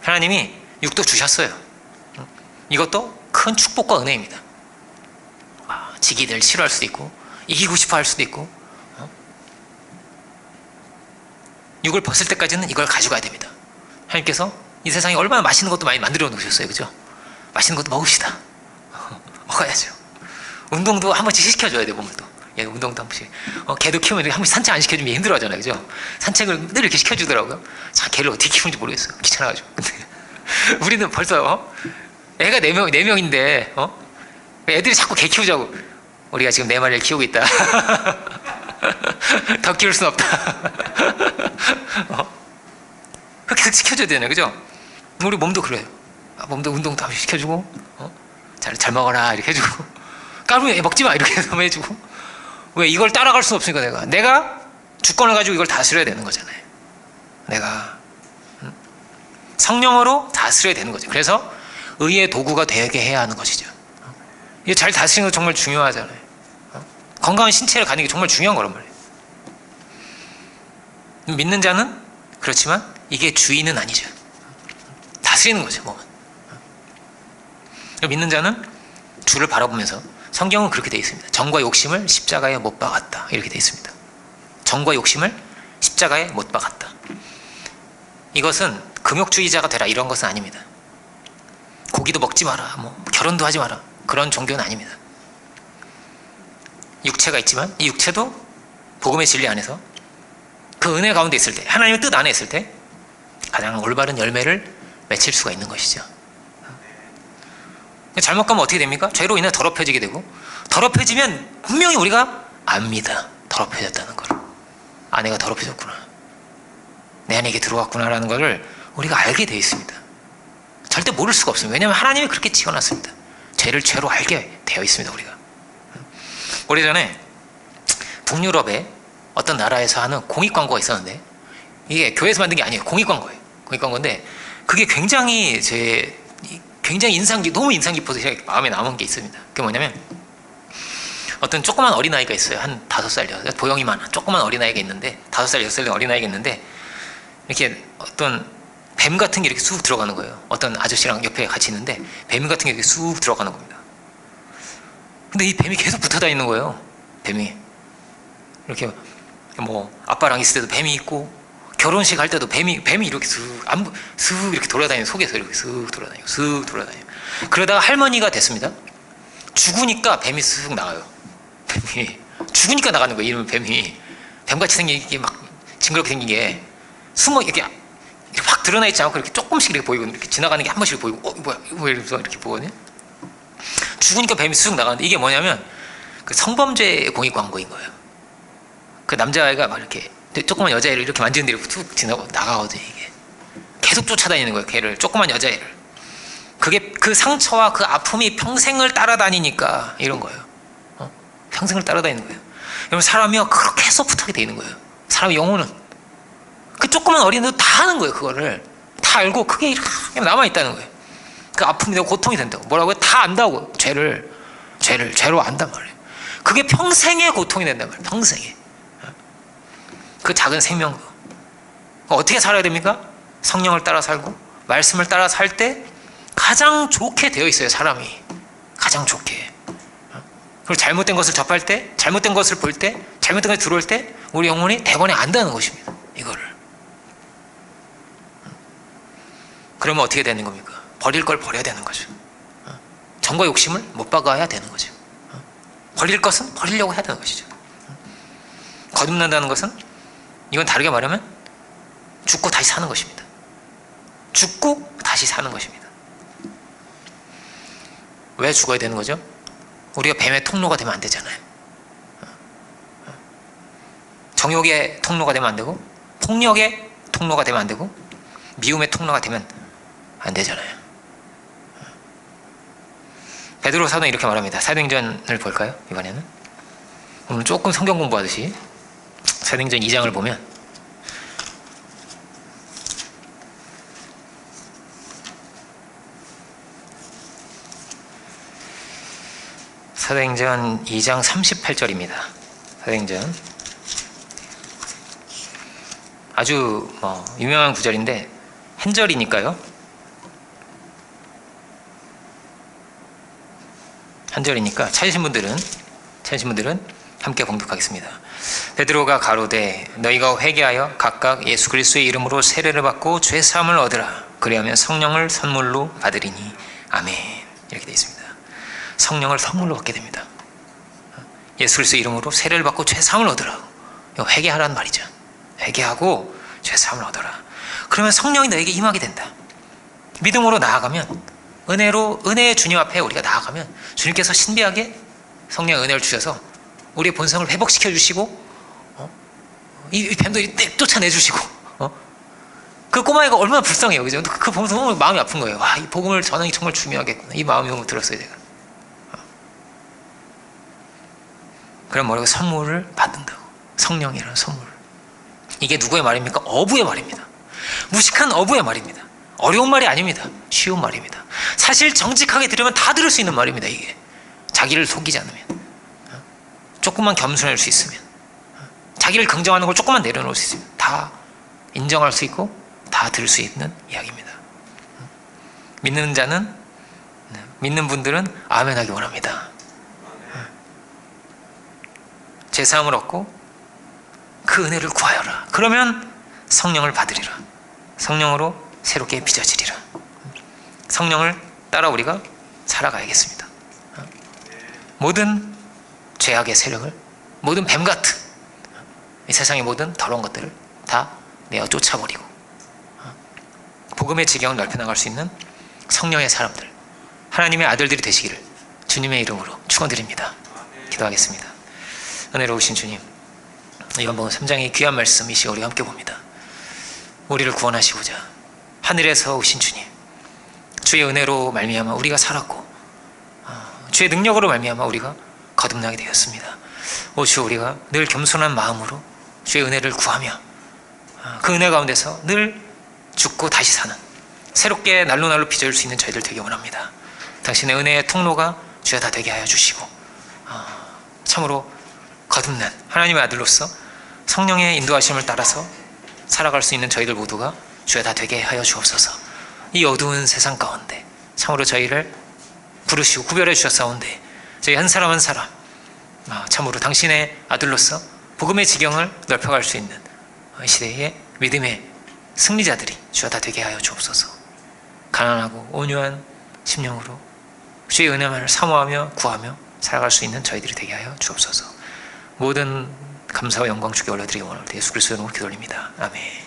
하나님이 육도 주셨어요. 이것도 큰 축복과 은혜입니다. 지기들 싫어할 수도 있고 이기고 싶어 할 수도 있고, 육을 벗을 때까지는 이걸 가져가야 됩니다. 하나님께서 이 세상에 얼마나 맛있는 것도 많이 만들어 놓으셨어요. 그죠? 맛있는 것도 먹읍시다. 먹어야죠. 운동도 한 번씩 시켜줘야 돼요. 몸을 또. 예, 운동도 한 번씩. 개도 키우면 한 번씩 산책 안 시켜주면 힘들어 하잖아요. 그죠? 산책을 늘 이렇게 시켜주더라고요. 자, 개를 어떻게 키우는지 모르겠어요. 귀찮아가지고. 근데 우리는 벌써 애가 4명인데 애들이 자꾸 개 키우자고. 우리가 지금 4마리를 키우고 있다. 더 키울 순 없다. 그렇게 시켜줘야 되잖아요. 그죠? 우리 몸도 그래요. 몸도 운동도 한 번씩 시켜주고, 잘 먹어라 이렇게 해주고, 까불면 먹지 마 이렇게 해서 해주고. 왜? 이걸 따라갈 수 없으니까 내가 주권을 가지고 이걸 다스려야 되는 거잖아요. 내가 성령으로 다스려야 되는 거죠. 그래서 의의 도구가 되게 해야 하는 것이죠. 이게 잘 다스리는 거 정말 중요하잖아요. 건강한 신체를 가는 게 정말 중요한 거란 말이에요. 믿는 자는 그렇지만 이게 주인은 아니죠. 다스리는 거죠, 몸은. 믿는 자는 주를 바라보면서, 성경은 그렇게 되어 있습니다. 정과 욕심을 십자가에 못 박았다 이렇게 되어 있습니다. 정과 욕심을 십자가에 못 박았다. 이것은 금욕주의자가 되라 이런 것은 아닙니다. 고기도 먹지 마라, 결혼도 하지 마라, 그런 종교는 아닙니다. 육체가 있지만 이 육체도 복음의 진리 안에서 그 은혜 가운데 있을 때, 하나님의 뜻 안에 있을 때 가장 올바른 열매를 맺힐 수가 있는 것이죠. 잘못 가면 어떻게 됩니까? 죄로 인해 더럽혀지게 되고, 더럽혀지면 분명히 우리가 압니다. 더럽혀졌다는 걸. 내가 더럽혀졌구나, 내 안에 이게 들어왔구나라는 것을 우리가 알게 되어 있습니다. 절대 모를 수가 없습니다. 왜냐하면 하나님이 그렇게 지어놨습니다. 죄를 죄로 알게 되어 있습니다. 우리가 오래전에 북유럽의 어떤 나라에서 하는 공익광고가 있었는데, 이게 교회에서 만든 게 아니에요. 공익광고예요. 공익광고인데 그게 굉장히 너무 인상 깊어서 마음에 남은 게 있습니다. 그게 뭐냐면, 어떤 조그만 어린아이가 있어요. 한 5살, 보영이만 조그만 어린아이가 있는데, 5살, 6살 된 어린아이가 있는데, 이렇게 어떤 뱀 같은 게 이렇게 쑥 들어가는 거예요. 어떤 아저씨랑 옆에 같이 있는데 뱀 같은 게 이렇게 쑥 들어가는 겁니다. 근데 이 뱀이 계속 붙어 다니는 거예요. 뱀이 이렇게 아빠랑 있을 때도 뱀이 있고, 결혼식 할 때도 뱀이 이렇게 슥 이렇게 돌아다니는, 속에서 이렇게 슥 돌아다니고. 그러다가 할머니가 됐습니다. 죽으니까 뱀이 슥 나가요. 뱀이 죽으니까 나가는 거예요. 이러면 뱀이 뱀같이 생긴 게 막 징그럽게 생긴 게 숨어 이렇게 확 드러나 있지 않고 이렇게 조금씩 이렇게 보이고, 이렇게 지나가는 게 한 번씩 보이고, 이거 뭐야 이러면서 이렇게 보거든요. 죽으니까 뱀이 쑥 나가는데, 이게 뭐냐면 그 성범죄 공익 광고인 거예요. 그 남자아이가 막 이렇게 조그만 여자애를 이렇게 만지는데 이렇게 툭 지나고 나가거든요. 이게 계속 쫓아다니는 거예요. 걔를, 조그만 여자애를. 그게 그 상처와 그 아픔이 평생을 따라다니니까 이런 거예요. 평생을 따라다니는 거예요. 여러분, 사람이요 그렇게 해서 붙게 돼 있는 거예요. 사람의 영혼은 그 조그만 어린애도 다 하는 거예요. 그거를 다 알고 그게 이렇게 남아있다는 거예요. 그 아픔이 되고 고통이 된다고. 뭐라고요? 다 안다고. 죄로 안단 말이에요. 그게 평생의 고통이 된단 말이에요. 평생에. 그 작은 생명도. 어떻게 살아야 됩니까? 성령을 따라 살고 말씀을 따라 살 때 가장 좋게 되어 있어요. 사람이 가장 좋게. 그리고 잘못된 것을 접할 때, 잘못된 것을 볼 때, 잘못된 것이 들어올 때 우리 영혼이 대번에 안다는 것입니다. 이거를 그러면 어떻게 되는 겁니까? 버릴 걸 버려야 되는 거죠. 정과 욕심을 못 박아야 되는 거죠. 버릴 것은 버리려고 해야 되는 것이죠. 거듭난다는 것은 이건 다르게 말하면 죽고 다시 사는 것입니다. 죽고 다시 사는 것입니다. 왜 죽어야 되는 거죠? 우리가 뱀의 통로가 되면 안 되잖아요. 정욕의 통로가 되면 안 되고, 폭력의 통로가 되면 안 되고, 미움의 통로가 되면 안 되잖아요. 베드로 사도는 이렇게 말합니다. 사도행전을 볼까요? 이번에는 오늘 조금 성경 공부하듯이 사도행전 2장을 보면 사도행전 2장 38절입니다. 사도행전 아주 유명한 구절인데 한 절이니까요. 한 절이니까 찾으신 분들은 함께 봉독하겠습니다. 베드로가 가로되 너희가 회개하여 각각 예수 그리스도의 이름으로 세례를 받고 죄 사함을 얻으라. 그리하면 성령을 선물로 받으리니 아멘. 이렇게 되어 있습니다. 성령을 선물로 받게 됩니다. 예수 그리스도의 이름으로 세례를 받고 죄 사함을 얻으라. 이거 회개하라는 말이죠. 회개하고 죄 사함을 얻어라. 그러면 성령이 너에게 임하게 된다. 믿음으로 나아가면 은혜의 주님 앞에 우리가 나아가면 주님께서 신비하게 성령의 은혜를 주셔서 우리의 본성을 회복시켜 주시고 이 뱀도 쫓아내 주시고 그 꼬마애가 얼마나 불쌍해요. 그죠? 그 보면서 너무 마음이 아픈 거예요. 와, 이 복음을 전하기 정말 중요하겠구나. 이 마음이 너무 들었어요. 제가. 그럼 뭐라고? 선물을 받는다고. 성령이라는 선물. 이게 누구의 말입니까? 어부의 말입니다. 무식한 어부의 말입니다. 어려운 말이 아닙니다. 쉬운 말입니다. 사실 정직하게 들으면 다 들을 수 있는 말입니다. 이게 자기를 속이지 않으면, 조금만 겸손할 수 있으면, 자기를 긍정하는 걸 조금만 내려놓을 수 있으면 다 인정할 수 있고 다 들을 수 있는 이야기입니다. 믿는 분들은 아멘하기 원합니다. 제사함을 얻고 그 은혜를 구하여라. 그러면 성령을 받으리라. 성령으로 새롭게 빚어지리라. 성령을 따라 우리가 살아가야겠습니다. 모든 죄악의 세력을, 모든 뱀 같은 이 세상의 모든 더러운 것들을 다 내어 쫓아버리고 복음의 지경을 넓혀나갈 수 있는 성령의 사람들, 하나님의 아들들이 되시기를 주님의 이름으로 축원드립니다. 기도하겠습니다. 은혜로우신 주님, 요한복음 3장의 귀한 말씀 이 시간 우리가 함께 봅니다. 우리를 구원하시고자 하늘에서 오신 주님, 주의 은혜로 말미암아 우리가 살았고 주의 능력으로 말미암아 우리가 거듭나게 되었습니다. 오 주, 우리가 늘 겸손한 마음으로 주의 은혜를 구하며 그 은혜 가운데서 늘 죽고 다시 사는, 새롭게 날로 날로 빚어질 수 있는 저희들 되기 원합니다. 당신의 은혜의 통로가 주여 다 되게 하여 주시고 참으로 거듭난 하나님의 아들로서 성령의 인도하심을 따라서 살아갈 수 있는 저희들 모두가 주여 다 되게 하여 주옵소서. 이 어두운 세상 가운데 참으로 저희를 부르시고 구별해 주셨사온데 저희 한 사람 한 사람 참으로 당신의 아들로서 복음의 지경을 넓혀갈 수 있는 이 시대의 믿음의 승리자들이 주여 다 되게 하여 주옵소서. 가난하고 온유한 심령으로 주의 은혜만을 사모하며 구하며 살아갈 수 있는 저희들이 되게 하여 주옵소서. 모든 감사와 영광 주께 올려드리기 원할 때 예수 그리스도의 이름으로 기도드립니다. 아멘.